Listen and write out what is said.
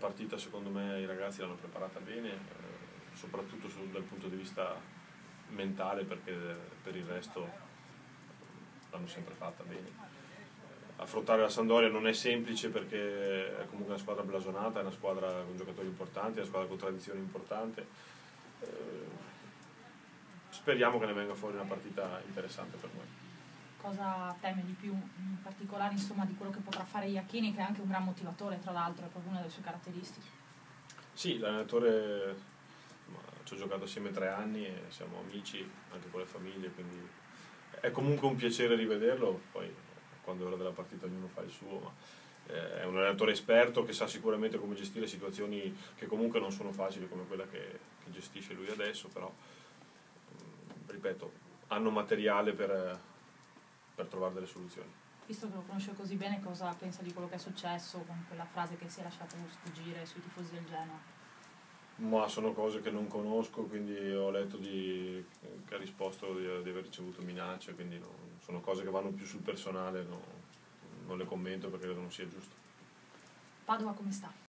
partita secondo me i ragazzi l'hanno preparata bene, soprattutto dal punto di vista mentale, perché per il resto l'hanno sempre fatta bene. Affrontare la Sampdoria non è semplice perché è comunque una squadra blasonata, è una squadra con giocatori importanti, è una squadra con tradizione importante. Speriamo che ne venga fuori una partita interessante per noi. Cosa teme di più in particolare, insomma, di quello che potrà fare Iachini, che è anche un gran motivatore, tra l'altro, è proprio una delle sue caratteristiche? Sì, l'allenatore, ci ho giocato assieme 3 anni e siamo amici anche con le famiglie, quindi è comunque un piacere rivederlo. Poi quando è ora della partita ognuno fa il suo, ma è un allenatore esperto che sa sicuramente come gestire situazioni che comunque non sono facili come quella che gestisce lui adesso, però ripeto, hanno materiale per trovare delle soluzioni. Visto che lo conosce così bene, cosa pensa di quello che è successo con quella frase che si è lasciato sfuggire sui tifosi del Genoa? Ma sono cose che non conosco, quindi ho letto che ha risposto di aver ricevuto minacce, quindi sono cose che vanno più sul personale, non le commento perché credo non sia giusto. Padova come sta?